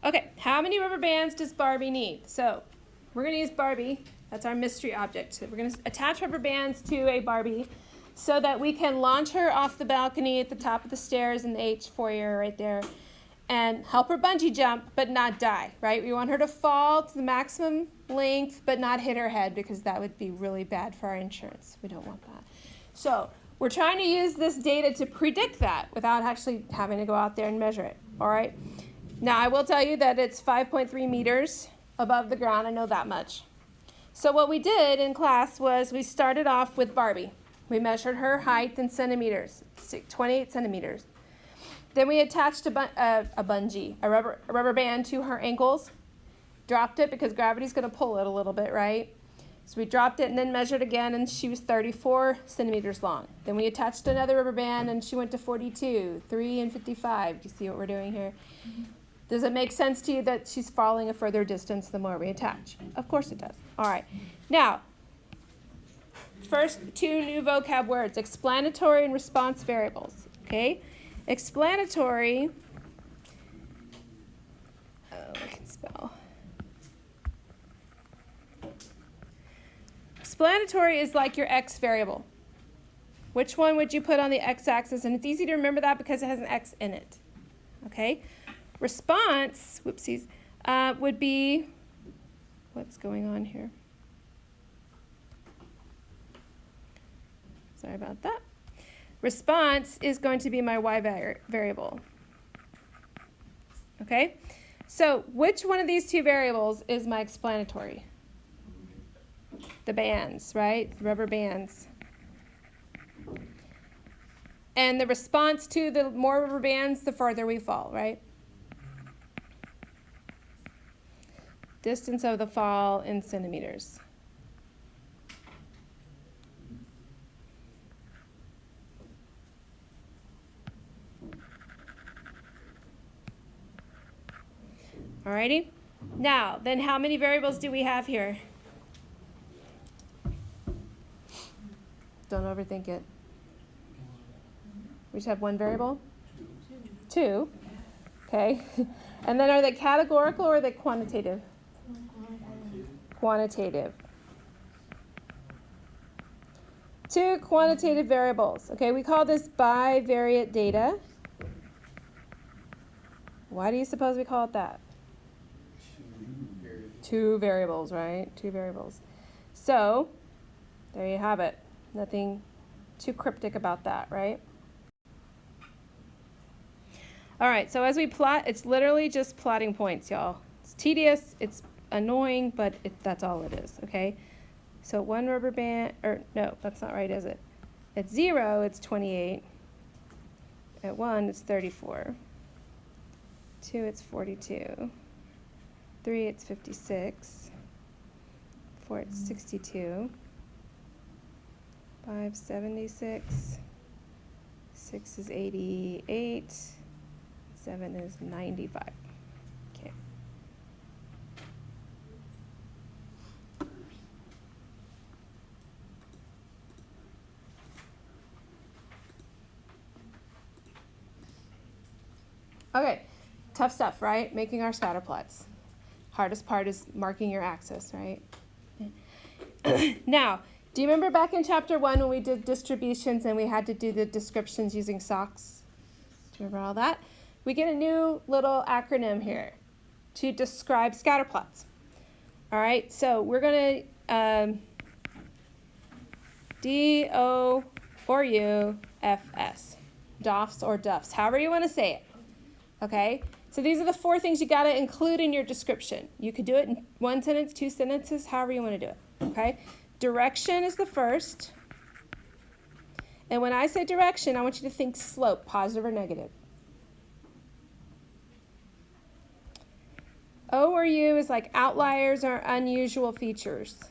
Okay, how many rubber bands does Barbie need? So we're going to use Barbie. That's our mystery object. We're going to attach rubber bands to a Barbie so that we can launch her off the balcony at the top of the stairs in the H foyer right there and help her bungee jump but not die, right? We want her to fall to the maximum length but not hit her head because that would be really bad for our insurance. We don't want that. So we're trying to use this data to predict that without actually having to go out there and measure it, all right? Now, I will tell you that it's 5.3 meters above the ground. I know that much. So what we did in class was we started off with Barbie. We measured her height in centimeters, 28 centimeters. Then we attached a rubber band to her ankles, dropped it because gravity's going to pull it a little bit, right? So we dropped it and then measured again, and she was 34 centimeters long. Then we attached another rubber band, and she went to 42, 3 and 55. Do you see what we're doing here? Mm-hmm. Does it make sense to you that she's falling a further distance the more we attach? Of course it does. All right. Now, first two new vocab words, explanatory and response variables. Okay? Explanatory, I can spell. Explanatory is like your x variable. Which one would you put on the x-axis? And it's easy to remember that because it has an x in it. Okay? Response, whoopsies, would be, what's going on here? Sorry about that. Response is going to be my y variable. Okay? So which one of these two variables is my explanatory? The bands, right? The rubber bands. And the response to the more rubber bands, the farther we fall, right? Distance of the fall in centimeters. Alrighty. Now, then how many variables do we have here? Don't overthink it. We just have one variable? Two. Okay. And then are they categorical or are they quantitative? Quantitative. Two quantitative variables. Okay, we call this bivariate data. Why do you suppose we call it that? Two variables, right? Two variables. So, there you have it. Nothing too cryptic about that, right? All right, so as we plot, it's literally just plotting points, y'all. It's tedious, it's annoying, but that's all it is, okay? So one rubber band, or no, that's not right, is it? At 0, it's 28. At 1, it's 34. 2, it's 42. 3, it's 56. 4, it's 62. 5, 76. 6 is 88. 7 is 95. Okay. Okay, tough stuff, right? Making our scatter plots. Hardest part is marking your axis, right? Now, do you remember back in chapter 1 when we did distributions and we had to do the descriptions using socks? Do you remember all that? We get a new little acronym here to describe scatter plots. All right, so we're going to D-O or U-F-S, DOFs or DUFs, however you want to say it. Okay, so these are the 4 things you got to include in your description. You could do it in 1 sentence, 2 sentences, however you want to do it. Okay, direction is the first. And when I say direction, I want you to think slope, positive or negative. O or U is like outliers or unusual features.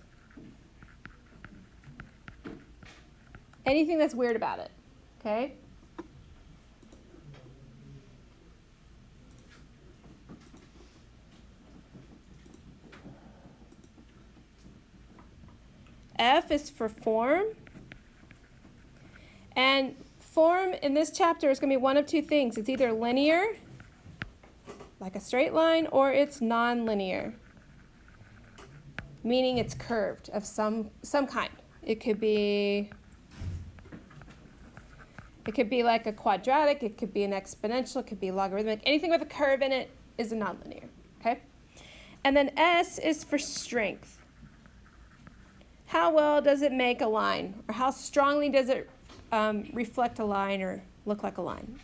Anything that's weird about it, okay? F is for form. And form in this chapter is going to be one of 2 things. It's either linear, like a straight line, or it's nonlinear, meaning it's curved of some kind. It could be like a quadratic, it could be an exponential, it could be logarithmic. Anything with a curve in it is a nonlinear, okay? And then S is for strength. How well does it make a line? Or how strongly does it reflect a line or look like a line?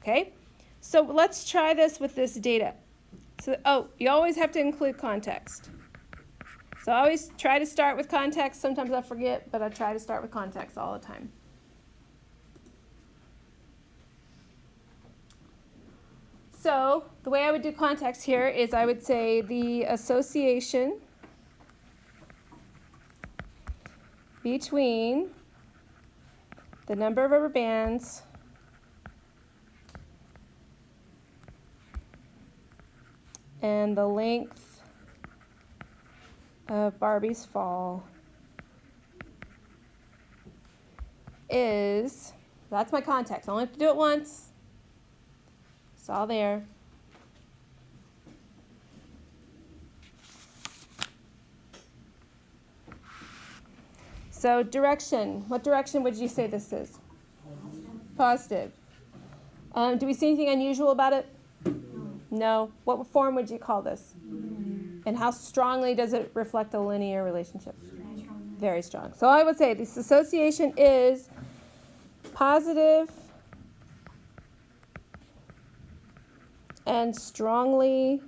Okay, so let's try this with this data. So, you always have to include context. So I always try to start with context. Sometimes I forget, but I try to start with context all the time. So the way I would do context here is I would say the association between the number of rubber bands and the length of Barbie's fall is, that's my context. I only have to do it once. It's all there. So direction. What direction would you say this is? Positive. Do we see anything unusual about it? No. What form would you call this? And how strongly does it reflect a linear relationship? Very strong. So I would say this association is positive and strongly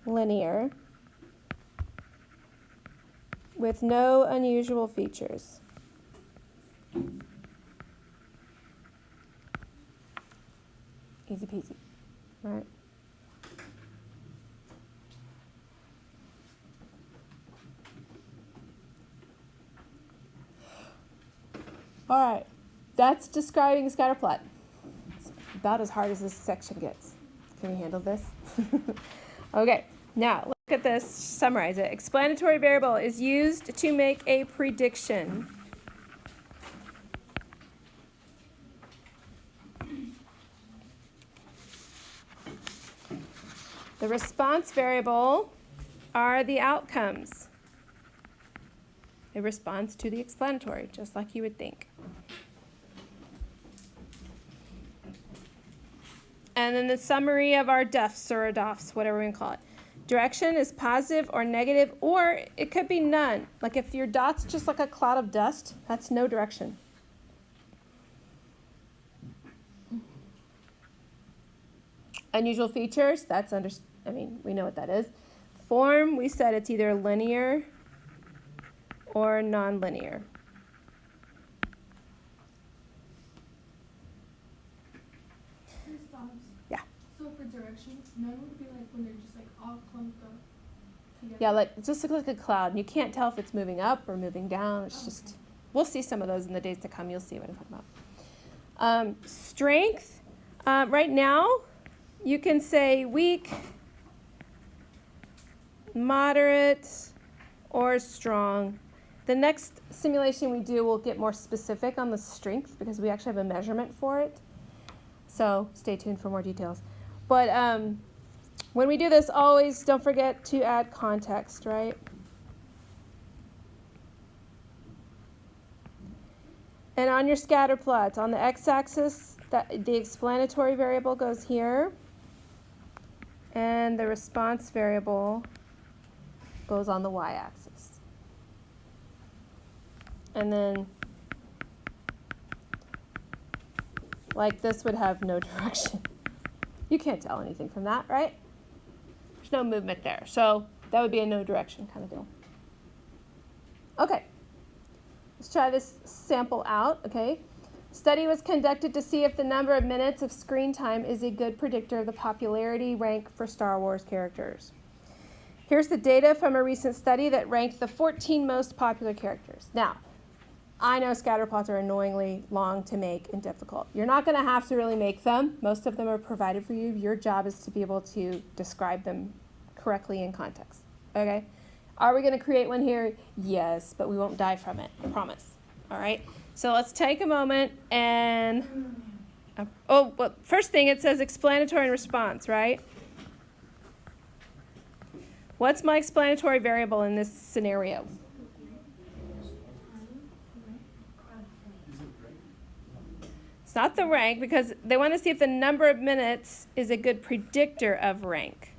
linear with no unusual features. Easy peasy, right? All right, that's describing a scatterplot. It's about as hard as this section gets. Can we handle this? Okay, now look at this, summarize it. Explanatory variable is used to make a prediction. The response variable are the outcomes. It responds to the explanatory, just like you would think. And then the summary of our defs or adofs, whatever we can call it. Direction is positive or negative, or it could be none. Like if your dot's just like a cloud of dust, that's no direction. Unusual features, we know what that is. Form, we said it's either linear or nonlinear. Yeah. So for direction, none would be like when they're just like all clumped up together. Yeah, like it just looks like a cloud, and you can't tell if it's moving up or moving down. It's just, we'll see some of those in the days to come. You'll see what I'm talking about. Strength, right now, you can say weak, moderate, or strong. The next simulation we do will get more specific on the strength because we actually have a measurement for it. So stay tuned for more details. But when we do this, always don't forget to add context, right? And on your scatter plots, on the x-axis, the explanatory variable goes here, and the response variable goes on the y-axis. And then, like this would have no direction. You can't tell anything from that, right? There's no movement there. So that would be a no direction kind of deal. Okay, let's try this sample out, okay? Study was conducted to see if the number of minutes of screen time is a good predictor of the popularity rank for Star Wars characters. Here's the data from a recent study that ranked the 14 most popular characters. Now, I know scatterplots are annoyingly long to make and difficult. You're not going to have to really make them. Most of them are provided for you. Your job is to be able to describe them correctly in context. Okay? Are we going to create one here? Yes, but we won't die from it. I promise. All right? So let's take a moment and Oh, well, first thing it says explanatory and response, right? What's my explanatory variable in this scenario? It's not the rank because they want to see if the number of minutes is a good predictor of rank.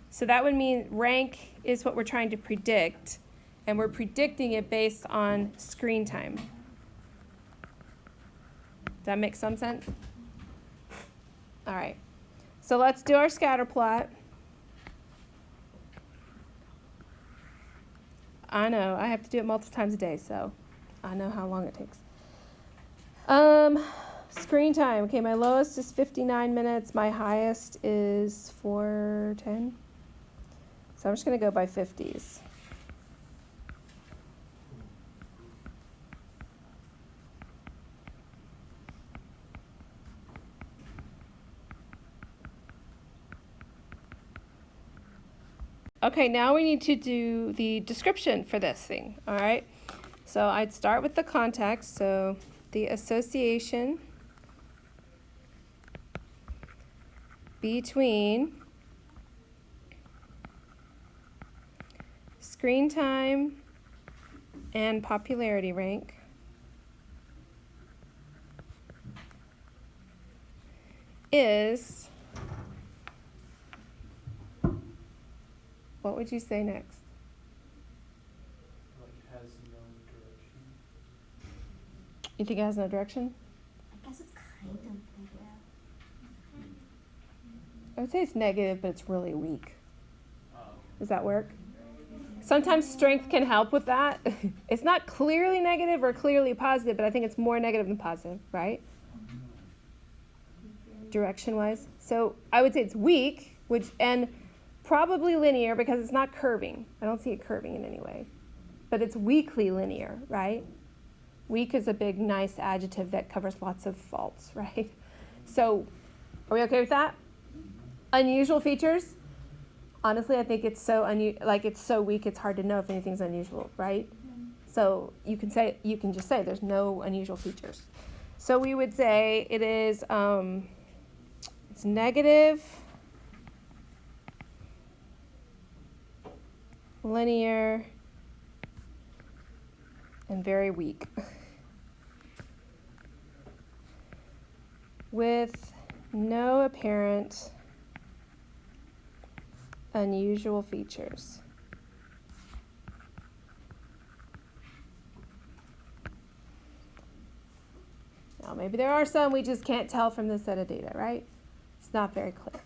So that would mean rank is what we're trying to predict, and we're predicting it based on screen time. Does that make some sense? All right. So let's do our scatter plot. I know, I have to do it multiple times a day, so I know how long it takes. Screen time. Okay, my lowest is 59 minutes. My highest is 410. So I'm just going to go by 50s. Okay, now we need to do the description for this thing, all right? So I'd start with the context, so the association between screen time and popularity rank is, what would you say next? Like has no direction. You think it has no direction? I guess it's kind of negative. I would say it's negative, but it's really weak. Oh. Does that work? Sometimes strength can help with that. It's not clearly negative or clearly positive, but I think it's more negative than positive, right? Direction-wise. So I would say it's weak, and probably linear because it's not curving. I don't see it curving in any way. But it's weakly linear, right? Weak is a big, nice adjective that covers lots of faults, right? So are we okay with that? Unusual features? Honestly, I think it's so it's so weak it's hard to know if anything's unusual, right? So you can just say there's no unusual features. So we would say it is it's negative, linear, and very weak. With no apparent unusual features. Now, maybe there are some we just can't tell from this set of data, right? It's not very clear.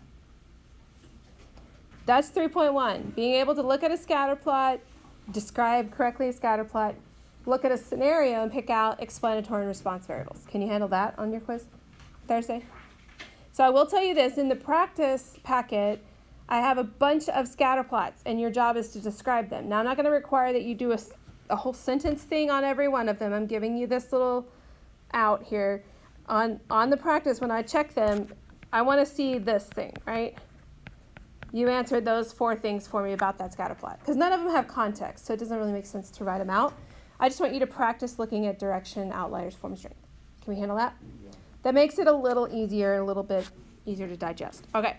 That's 3.1. Being able to look at a scatter plot, describe correctly a scatter plot, look at a scenario, and pick out explanatory and response variables. Can you handle that on your quiz Thursday? So I will tell you this, in the practice packet, I have a bunch of scatter plots, and your job is to describe them. Now, I'm not going to require that you do a whole sentence thing on every one of them. I'm giving you this little out here. On the practice, when I check them, I want to see this thing, right? You answered those 4 things for me about that scatter plot, because none of them have context, so it doesn't really make sense to write them out. I just want you to practice looking at direction, outliers, form, strength. Can we handle that? That makes it a little easier, a little bit easier to digest. Okay.